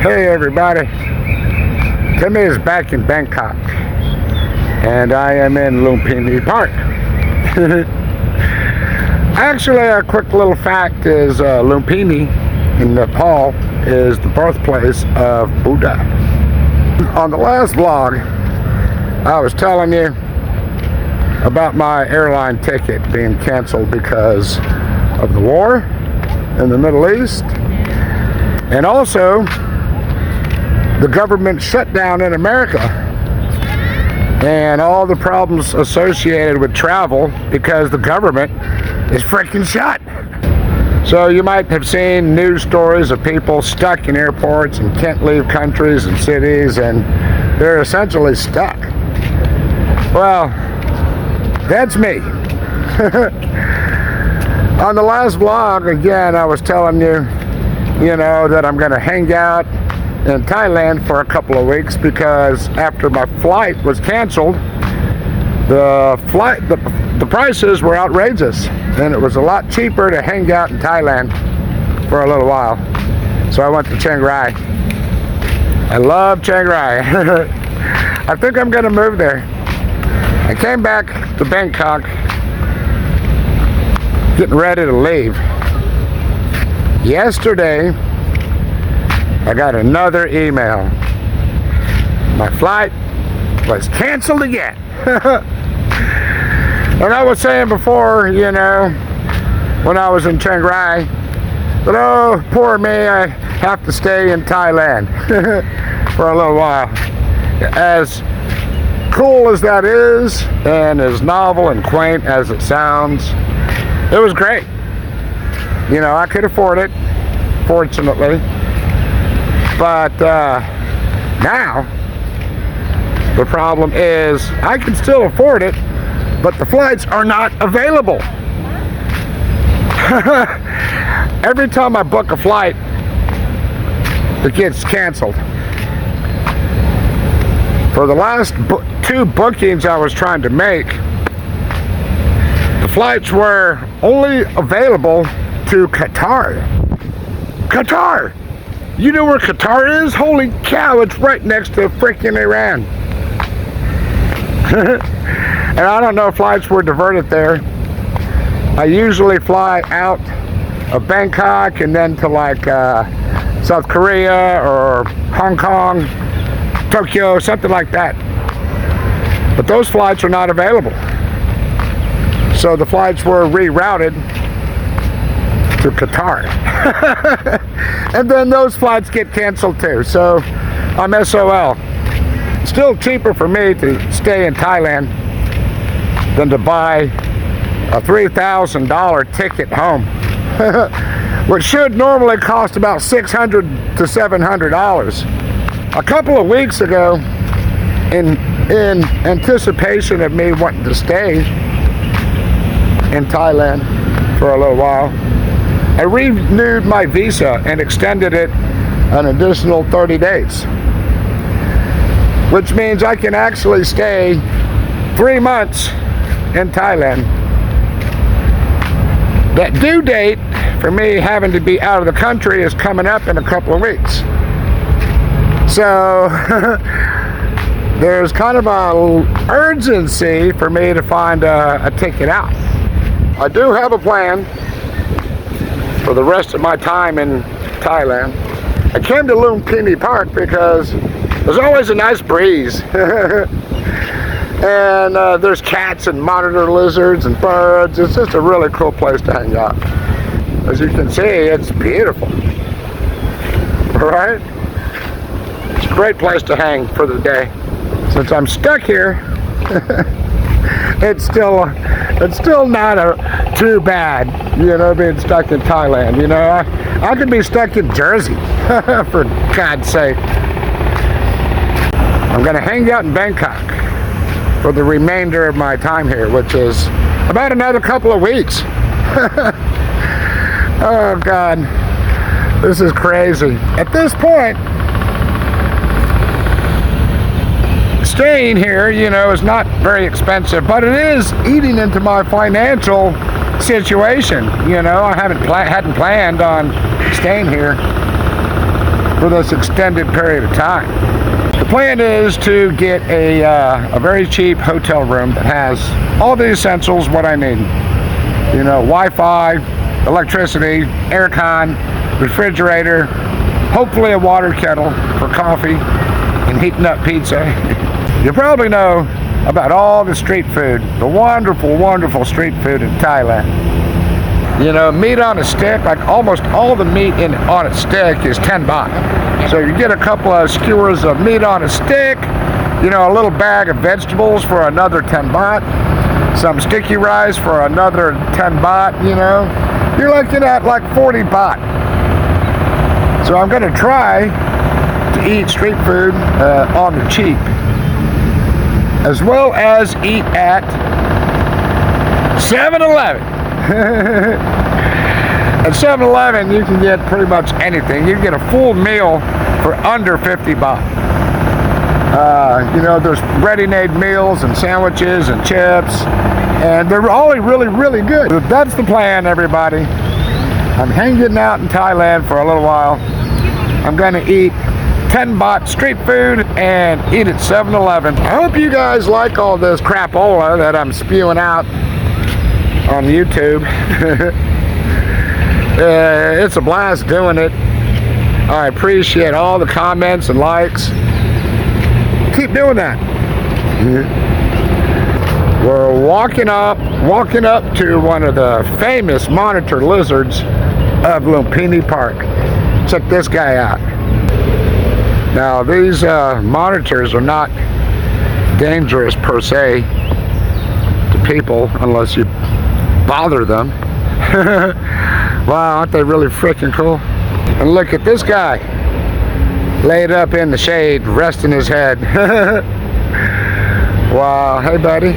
Hey everybody, Timmy is back in Bangkok and I am in Lumphini Park. Actually, a quick little fact is Lumphini in Nepal is the birthplace of Buddha. On the last vlog, I was telling you about my airline ticket being canceled because of the war in the Middle East, and also the government shutdown in America and all the problems associated with travel because the government is freaking shut. So you might have seen news stories of people stuck in airports and can't leave countries and cities, and they're essentially stuck. Well, that's me. On the last vlog, again, I was telling you, that I'm going to hang out in Thailand for a couple of weeks because after my flight was canceled, the prices were outrageous, and it was a lot cheaper to hang out in Thailand for a little while. So I went to Chiang Rai. I love Chiang Rai. I think I'm going to move there. I came back to Bangkok, getting ready to leave. Yesterday, I got another email. My flight was canceled again. And I was saying before, when I was in Chiang Rai, that, oh, poor me, I have to stay in Thailand for a little while. As cool as that is, and as novel and quaint as it sounds, it was great. I could afford it, fortunately. But now, the problem is I can still afford it, but the flights are not available. Every time I book a flight, it gets canceled. For the last two bookings I was trying to make, the flights were only available to Qatar. Qatar! You know where Qatar is? Holy cow, it's right next to freaking Iran. And I don't know if flights were diverted there. I usually fly out of Bangkok and then to South Korea or Hong Kong, Tokyo, something like that. But those flights are not available. So the flights were rerouted to Qatar. And then those flights get canceled too. So I'm SOL. Still cheaper for me to stay in Thailand than to buy a $3,000 ticket home, which should normally cost about $600 to $700. A couple of weeks ago, in anticipation of me wanting to stay in Thailand for a little while, I renewed my visa and extended it an additional 30 days, which means I can actually stay 3 months in Thailand. That due date for me having to be out of the country is coming up in a couple of weeks. So there's kind of an urgency for me to find a ticket out. I do have a plan for the rest of my time in Thailand. I came to Lumphini Park because there's always a nice breeze. And there's cats and monitor lizards and birds. It's just a really cool place to hang out. As you can see, it's beautiful. Right? It's a great place to hang for the day. Since I'm stuck here, it's still not too bad, being stuck in Thailand. I could be stuck in Jersey, for God's sake. I'm going to hang out in Bangkok for the remainder of my time here, which is about another couple of weeks. Oh God, this is crazy. At this point, staying here, is not very expensive, but it is eating into my financial situation. I hadn't planned on staying here for this extended period of time. The plan is to get a very cheap hotel room that has all the essentials, what I need. You know, Wi-Fi, electricity, aircon, refrigerator, hopefully a water kettle for coffee and heating up pizza. You probably know about all the street food, the wonderful, wonderful street food in Thailand. You know, meat on a stick, like almost all the meat on a stick is 10 baht. So you get a couple of skewers of meat on a stick, you know, a little bag of vegetables for another 10 baht, some sticky rice for another 10 baht, you know. You're looking at like 40 baht. So I'm gonna try to eat street food on the cheap, as well as eat at 7-Eleven. At 7-Eleven, you can get pretty much anything. You can get a full meal for under 50 baht. You know, there's ready-made meals and sandwiches and chips, and they're all really, really good. But that's the plan, everybody. I'm hanging out in Thailand for a little while. I'm gonna eat 10 baht street food and eat at 7-Eleven. I hope you guys like all this crapola that I'm spewing out on YouTube. It's a blast doing it. I appreciate all the comments and likes. Keep doing that. We're walking up to one of the famous monitor lizards of Lumphini Park. Check this guy out. Now these monitors are not dangerous per se to people unless you bother them. Wow, aren't they really freaking cool? And look at this guy, laid up in the shade, resting his head. Wow, hey buddy.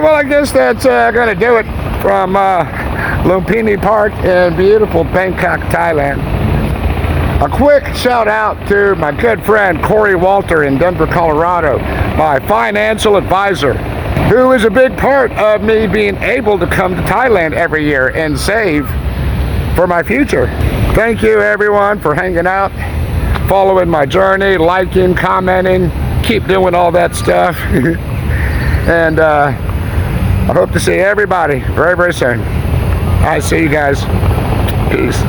Well, I guess that's gonna do it from Lumphini Park in beautiful Bangkok, Thailand. A quick shout out to my good friend Corey Walter in Denver, Colorado, my financial advisor, who is a big part of me being able to come to Thailand every year and save for my future. Thank you everyone for hanging out, following my journey, liking, commenting, keep doing all that stuff. And I hope to see everybody very, very soon. I see you guys. Peace.